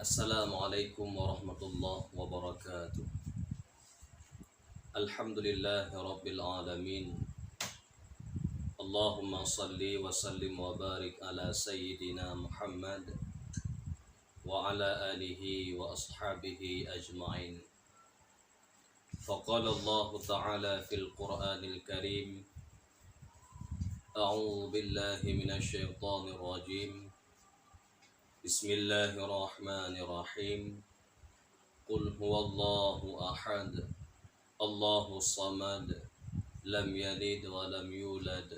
Assalamualaikum warahmatullahi wabarakatuh. Alhamdulillahi rabbil alamin. Allahumma salli wa sallim wa barik ala sayyidina Muhammad wa ala alihi wa ashabihi ajma'in. Faqala Allah ta'ala fil Qur'anil Karim. A'udzu billahi minasy syaithanir rajim. Bismillahirrahmanirrahim. Qul huwallahu ahad. Allahu samad. Lam yalid wa lam yulad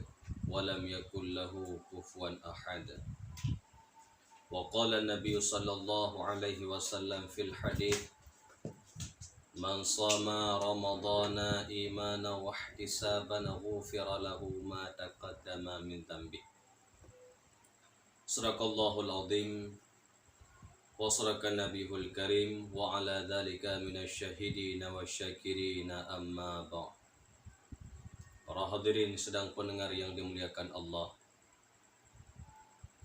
wa lam yakul lahu kufuwan ahad. Wa qala Nabi sallallahu alaihi wasallam fil hadits, man shama ramadana imana wa ihtisaban ghufira lahu ma taqaddama min dhanbi. Sadaqallahul azim wa sadaqa nabiyul karim wa ala dzalika minasyahidina wasyakirina amma ba'. Para hadirin sedang pendengar yang dimuliakan Allah,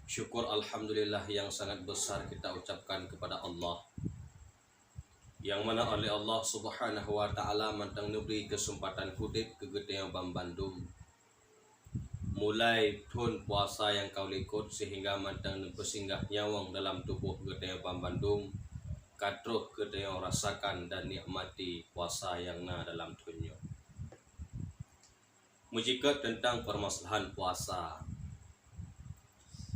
syukur alhamdulillah yang sangat besar kita ucapkan kepada Allah, yang mana oleh Allah subhanahu wa ta'ala mantang neberi kesempatan hudip ke Gedeng Bandung. Mulai tahun puasa yang kau likut sehingga mantang bersinggah nyawang dalam tubuh Gedeng Bandung, katruh Gedeng rasakan dan nikmati puasa yang na dalam dunia. Mujika tentang permasalahan puasa.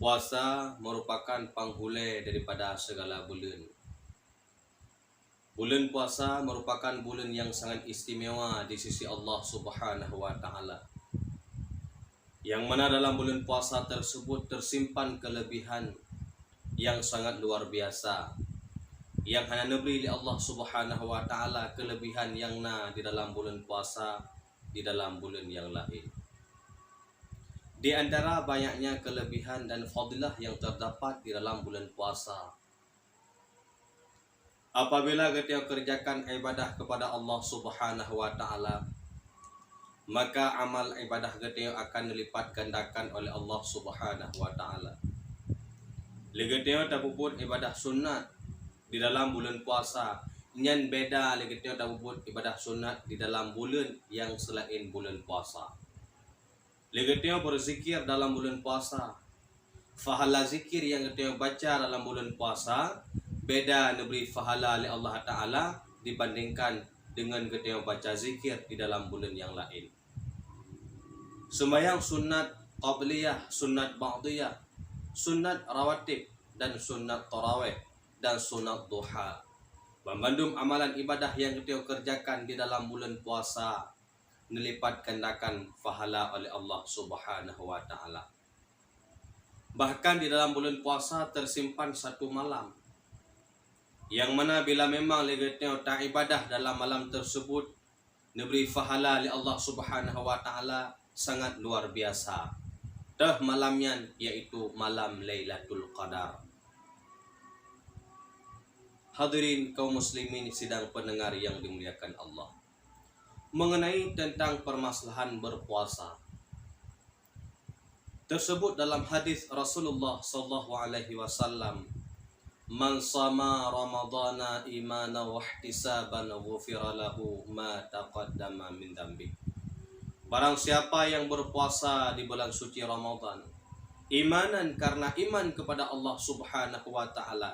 Puasa merupakan panghule daripada segala bulan. Bulan puasa merupakan bulan yang sangat istimewa di sisi Allah subhanahu wa ta'ala, yang mana dalam bulan puasa tersebut tersimpan kelebihan yang sangat luar biasa, yang hanya diberi oleh Allah subhanahu wa ta'ala kelebihan yang na di dalam bulan puasa di dalam bulan yang lain. Di antara banyaknya kelebihan dan fadilah yang terdapat di dalam bulan puasa, apabila kita kerjakan ibadah kepada Allah subhanahu wa ta'ala, maka amal ibadah kita akan dilipat gandakan oleh Allah subhanahu wa ta'ala. Kita tapupun ibadah sunat di dalam bulan puasa, nyan beda kita tapupun ibadah sunat di dalam bulan yang selain bulan puasa. Kita berzikir dalam bulan puasa, fahala zikir yang kita baca dalam bulan puasa beda diberi fahala oleh Allah ta'ala dibandingkan dengan kita baca zikir di dalam bulan yang lain. Sembahyang sunat qabliyah, sunat ba'diyah, sunat rawatib, dan sunat tarawih, dan sunat duha. Membandung amalan ibadah yang kita kerjakan di dalam bulan puasa nelipat gandakan pahala oleh Allah subhanahu wa ta'ala. Bahkan di dalam bulan puasa tersimpan satu malam, yang mana bila memang kita tak ibadah dalam malam tersebut, diberi pahala oleh Allah subhanahu wa ta'ala sangat luar biasa. Dah malamnya yaitu malam Lailatul Qadar. Hadirin kaum muslimin sidang pendengar yang dimuliakan Allah, mengenai tentang permasalahan berpuasa tersebut dalam hadis Rasulullah sallallahu alaihi wasallam, man shama ramadana imana wa ihtisaban ghufira lahu ma taqaddama min dhanbi. Barang siapa yang berpuasa di bulan suci Ramadan imanan karena iman kepada Allah subhanahu wa ta'ala,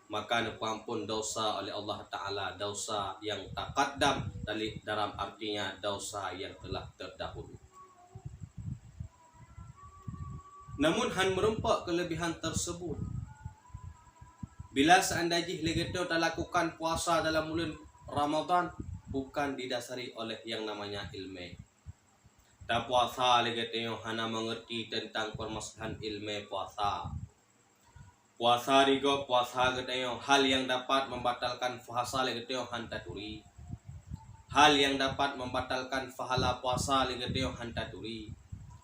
maka diampun dosa oleh Allah ta'ala, dosa yang taqaddam dalam artinya dosa yang telah terdahulu. Namun han merempak kelebihan tersebut bila seandainya kita tak lakukan puasa dalam bulan Ramadan bukan didasari oleh yang namanya ilmu. Tak puasa kita hanya mengerti tentang permasalahan ilmu puasa. Puasa rigo puasa kita hal yang dapat membatalkan puasa kita hantaturi. Hal yang dapat membatalkan pahala puasa kita hantaturi.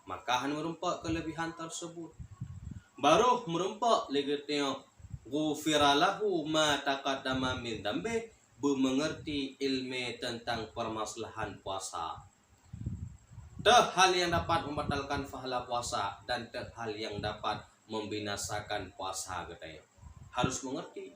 Maka han merempak kelebihan tersebut. Baru merempak kita ghufira lahu ma taqaddama min dhanbi, mengerti ilmu tentang permasalahan puasa. Dah hal yang dapat membatalkan pahala puasa dan hal yang dapat membinasakan puasa kita harus mengerti.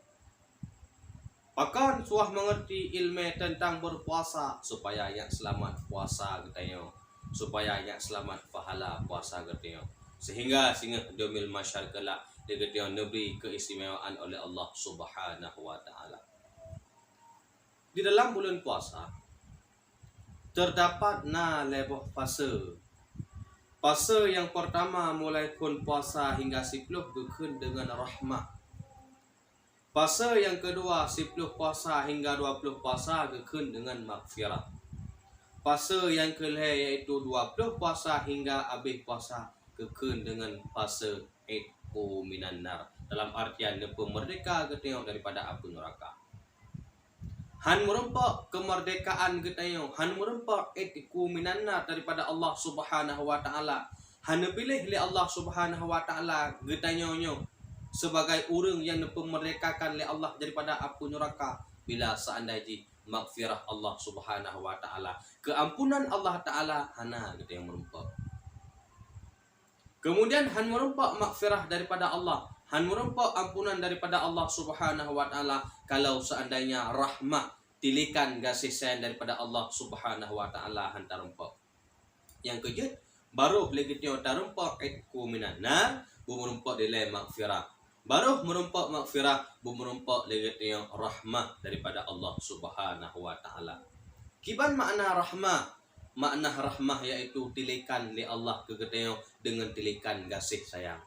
Pakan suah mengerti ilmu tentang berpuasa supaya yang selamat puasa katanya. Supaya yang selamat pahala puasa katanya. Sehingga domil masyarakat dia katanya neberi keistimewaan oleh Allah Subhanahu wa taala. Di dalam bulan puasa terdapat lebih fase. Fase yang pertama mulai kun puasa hingga 10 gekun dengan rahmah. Fase yang kedua 10 puasa hingga 20 puasa gekun dengan maghfirah. Fase yang kelima yaitu 20 puasa hingga habis puasa gekun dengan fase itqu minan nar. Dalam artian pemerdeka getayong daripada api neraka. Han merempak kemerdekaan getayong, han merempak itqu minan nar daripada Allah Subhanahu wa taala. Han pilih oleh Allah Subhanahu wa taala getayong sebagai orang yang dipemerdekakan oleh Allah daripada api neraka bila seandainya maghfirah Allah Subhanahu wa taala, keampunan Allah taala hana gitu yang merempak. Kemudian han merempak maghfirah daripada Allah, han merempak ampunan daripada Allah Subhanahu wa taala kalau seandainya rahmat tilikan kasih sayang daripada Allah Subhanahu wa taala han tarempak. Yang kejut baru lagi tio tarempak itqu minan nar, merempak dilai maghfirah. Baru merempak maghfirah, merempak legat yang rahmah daripada Allah Subhanahu wa taala. Kiban makna rahmah? Makna rahmah yaitu tilikan li Allah kegeteo dengan tilikan kasih sayang.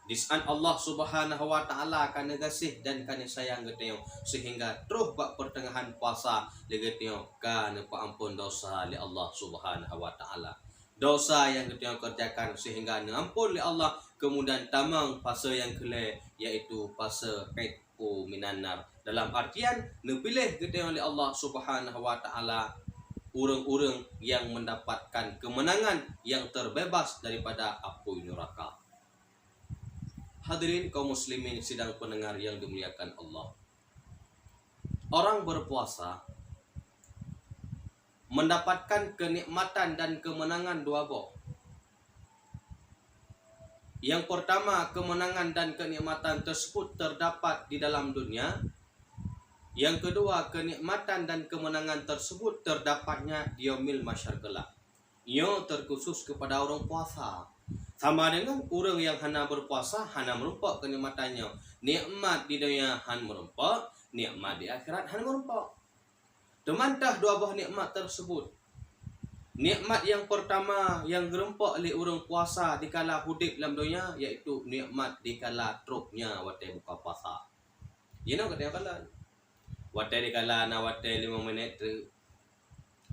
Disan Allah Subhanahu wa taala kana kasih dan kana sayang geteo sehingga terus bak pertengahan puasa legeteo kana paampun dosa li Allah Subhanahu wa taala. Dosa yang kita kerjakan sehingga diampun oleh Allah, kemudian tamang fase yang kelima yaitu fase itqu minan nar. Dalam artian dipilih kita oleh Allah Subhanahu wa taala orang-orang yang mendapatkan kemenangan yang terbebas daripada api neraka. Hadirin kaum muslimin sidang pendengar yang dimuliakan Allah. Orang berpuasa mendapatkan kenikmatan dan kemenangan dua buah. Yang pertama, kemenangan dan kenikmatan tersebut terdapat di dalam dunia. Yang kedua, kenikmatan dan kemenangan tersebut terdapatnya di yaumil mahsyar kelak. Ia terkhusus kepada orang puasa. Sama dengan orang yang hana berpuasa, hana merempak kenikmatannya. Nikmat di dunia han merempak, nikmat di akhirat han merempak. Temantah dua buah nikmat tersebut. Nikmat yang pertama yang gerempak oleh orang puasa dikala hidup dalam dunia iaitu nikmat dikala truknya watai buka puasa. You know kata kala. Watai dikala na watai 5 minit tu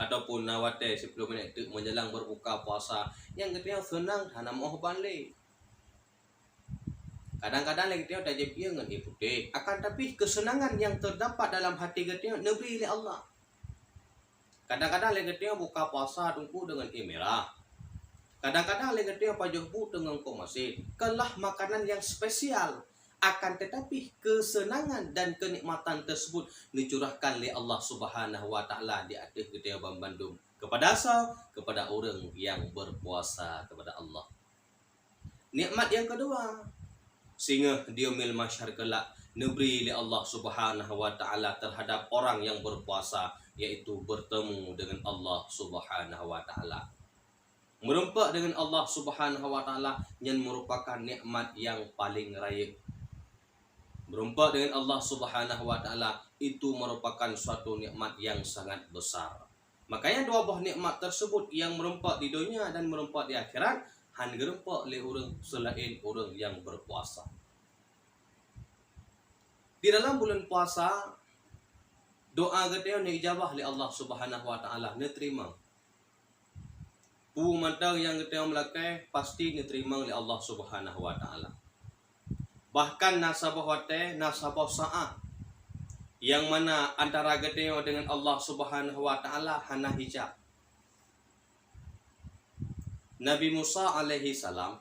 ataupun na watai 10 minit tu menjelang berbuka puasa yang katanya senang hana mau balik. Kadang-kadang lagi dia dah jadi dengan putih. Akan tapi kesenangan yang terdapat dalam hati kita negeri oleh Allah. Kadang-kadang lagi dia buka puasa tunggu dengan merah. Kadang-kadang lagi dia pajak dengan komasin. Kelah makanan yang spesial. Akan tetapi kesenangan dan kenikmatan tersebut dicurahkan oleh Allah Subhanahu wa taala di atas kita Bandung kepada kepada orang yang berpuasa kepada Allah. Nikmat yang kedua, sehingga di yaumil mahsyar kelak negeri oleh Allah Subhanahu wa taala terhadap orang yang berpuasa yaitu bertemu dengan Allah Subhanahu wa taala. Merempak dengan Allah Subhanahu wa taala yang merupakan nikmat yang paling raya. Merempak dengan Allah Subhanahu wa taala itu merupakan suatu nikmat yang sangat besar. Makanya dua buah nikmat tersebut yang merempak di dunia dan merempak di akhirat han gerempak oleh orang selain orang yang berpuasa. Di dalam bulan puasa doa kita ni ijabah oleh Allah Subhanahu wa taala, diterima. Mantang yang kita melakai pasti diterima oleh Allah Subhanahu wa taala. Bahkan nasabah wate, nasabah sa'ah yang mana antara kita dengan Allah Subhanahu wa taala hana hijab. Nabi Musa alaihi salam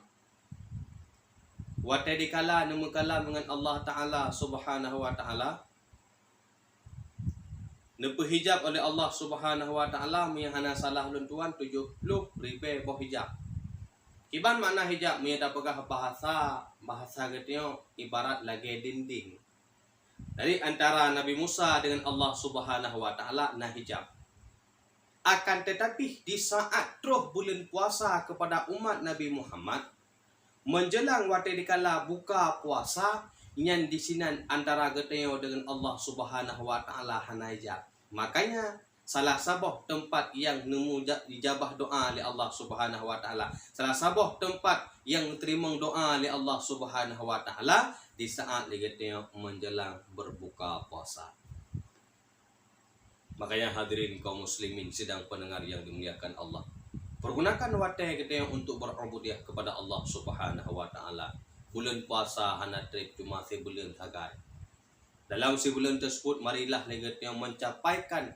wate dikala nemu kalam dengan Allah taala Subhanahu wa taala hijab oleh Allah Subhanahu wa taala hana salah luntuan 70 ribu boh hijab. Kiban makna hijab tak pegah bahasa getio ibarat lagi dinding. Dari antara Nabi Musa dengan Allah Subhanahu wa taala nah hijab. Akan tetapi di saat terus bulan puasa kepada umat Nabi Muhammad menjelang waktu dikala buka puasa yang di sini antara geteo dengan Allah Subhanahu wa taala hana hijab. Makanya salah sabah tempat yang nemu dijabah doa oleh Allah Subhanahu wa taala. Salah sabah tempat yang terima doa oleh Allah Subhanahu wa taala di saat ligatnya menjelang berbuka puasa. Makanya hadirin kaum muslimin sidang pendengar yang dimuliakan Allah, pergunakan waktu kita untuk berubudiyah kepada Allah Subhanahu wa taala. Bulan puasa hana trip cuma sebulan saja. Dalam sebulan tersebut marilah ligatnya mencapaikan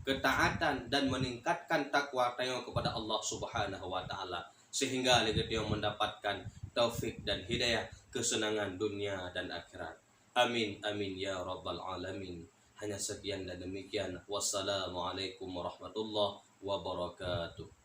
ketaatan dan meningkatkan takwa tayo kepada Allah Subhanahu wa taala sehingga ligatnya mendapatkan taufik dan hidayah, kesenangan dunia dan akhirat. Amin amin ya rabbal alamin. Hanya sekian dan demikian. Wassalamualaikum warahmatullahi wabarakatuh.